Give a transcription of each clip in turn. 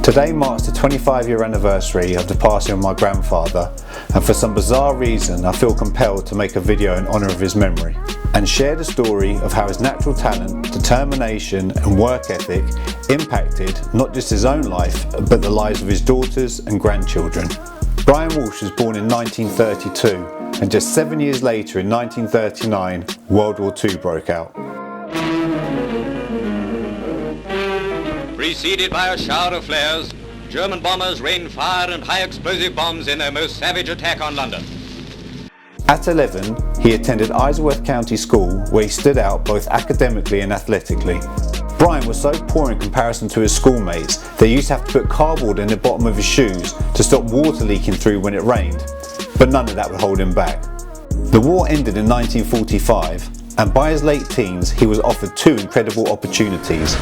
Today marks the 25-year anniversary of the passing of my grandfather, and for some bizarre reason I feel compelled to make a video in honour of his memory and share the story of how his natural talent, determination and work ethic impacted not just his own life but the lives of his daughters and grandchildren. Brian Walsh was born in 1932, and just 7 years later in 1939 World War II broke out. Preceded by a shower of flares, German bombers rained fire and high explosive bombs in their most savage attack on London. At 11, he attended Isleworth County School, where he stood out both academically and athletically. Brian was so poor in comparison to his schoolmates that he used to have to put cardboard in the bottom of his shoes to stop water leaking through when it rained, but none of that would hold him back. The war ended in 1945, and by his late teens he was offered two incredible opportunities.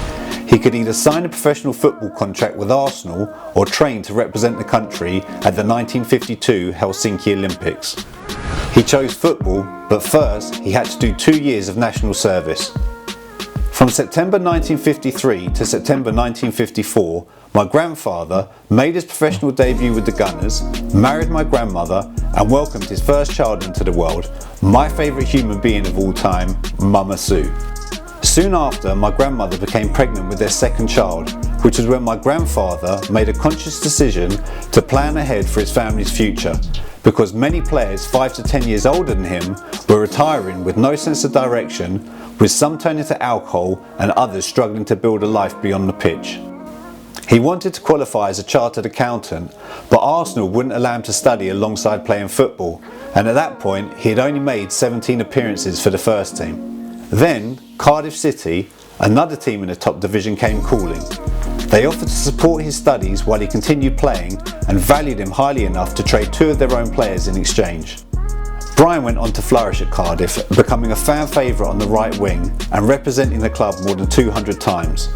He could either sign a professional football contract with Arsenal or train to represent the country at the 1952 Helsinki Olympics. He chose football, but first he had to do 2 years of national service. From September 1953 to September 1954, my grandfather made his professional debut with the Gunners, married my grandmother and welcomed his first child into the world, my favourite human being of all time, Mama Sue. Soon after, my grandmother became pregnant with their second child, which was when my grandfather made a conscious decision to plan ahead for his family's future, because many players 5 to 10 years older than him were retiring with no sense of direction, with some turning to alcohol and others struggling to build a life beyond the pitch. He wanted to qualify as a chartered accountant, but Arsenal wouldn't allow him to study alongside playing football, and at that point he had only made 17 appearances for the first team. Then Cardiff City, another team in the top division, came calling. They offered to support his studies while he continued playing and valued him highly enough to trade two of their own players in exchange. Brian went on to flourish at Cardiff, becoming a fan favourite on the right wing and representing the club more than 200 times.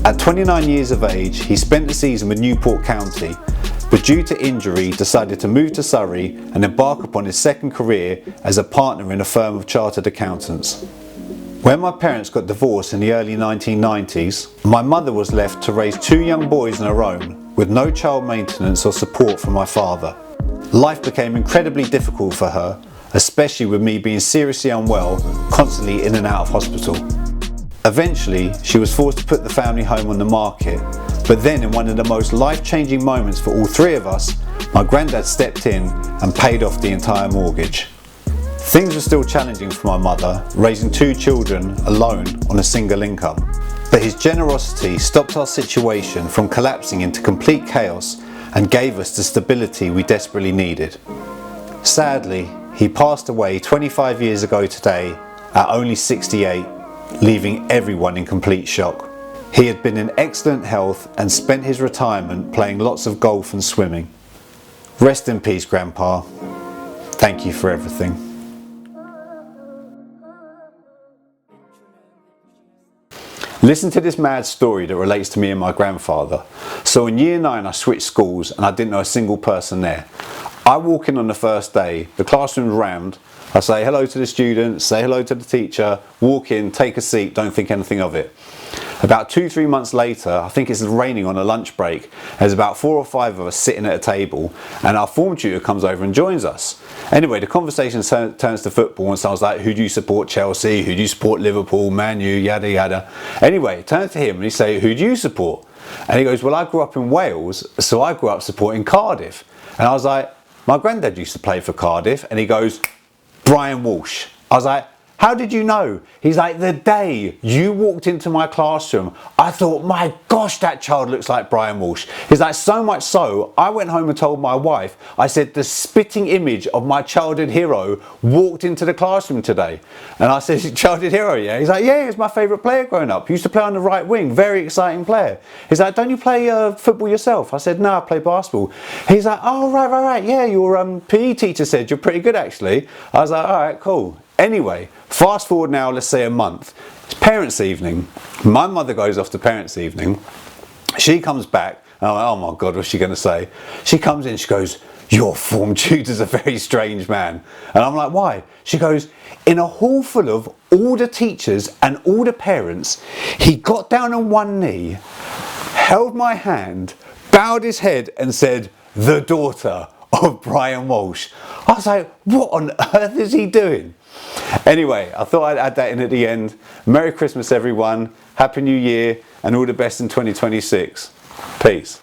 At 29 years of age, he spent the season with Newport County, but due to injury decided to move to Surrey and embark upon his second career as a partner in a firm of chartered accountants. When my parents got divorced in the early 1990s, my mother was left to raise two young boys on her own, with no child maintenance or support from my father. Life became incredibly difficult for her, especially with me being seriously unwell, constantly in and out of hospital. Eventually, she was forced to put the family home on the market, but then in one of the most life-changing moments for all three of us, my granddad stepped in and paid off the entire mortgage. Things were still challenging for my mother, raising two children alone on a single income. But his generosity stopped our situation from collapsing into complete chaos and gave us the stability we desperately needed. Sadly, he passed away 25 years ago today at only 68, leaving everyone in complete shock. He had been in excellent health and spent his retirement playing lots of golf and swimming. Rest in peace, Grandpa. Thank you for everything. Listen to this mad story that relates to me and my grandfather. So in year 9 I switched schools and I didn't know a single person there. I walk in on the first day, the classroom's rammed, I say hello to the students, say hello to the teacher, walk in, take a seat, don't think anything of it. About 2-3 months later, I think it's raining on a lunch break, there's about 4 or 5 of us sitting at a table and our form tutor comes over and joins us. Anyway, the conversation turns to football and sounds like, who do you support? Chelsea? Who do you support? Liverpool? Man U? Yada yada. Anyway, it turns to him and he say, who do you support? And he goes, well, I grew up in Wales, so I grew up supporting Cardiff. And I was like, my granddad used to play for Cardiff. And he goes, Brian Walsh. I was like, how did you know? He's like, the day you walked into my classroom, I thought, my gosh, that child looks like Brian Walsh. He's like, so much so, I went home and told my wife, I said, the spitting image of my childhood hero walked into the classroom today. And I said, childhood hero, yeah? He's like, yeah, he's my favourite player growing up. He used to play on the right wing, very exciting player. He's like, don't you play football yourself? I said, no, I play basketball. He's like, oh, right, yeah, your PE teacher said you're pretty good actually. I was like, all right, cool. Anyway, fast forward now, let's say a month. It's parents' evening. My mother goes off to parents' evening. She comes back. And I'm like, oh my God, what's she going to say? She comes in, she goes, your form tutor's a very strange man. And I'm like, why? She goes, in a hall full of all the teachers and all the parents, he got down on one knee, held my hand, bowed his head and said, "The daughter of Brian Walsh." I was like, what on earth is he doing? Anyway, I thought I'd add that in at the end. Merry Christmas everyone, Happy New Year and all the best in 2026. Peace.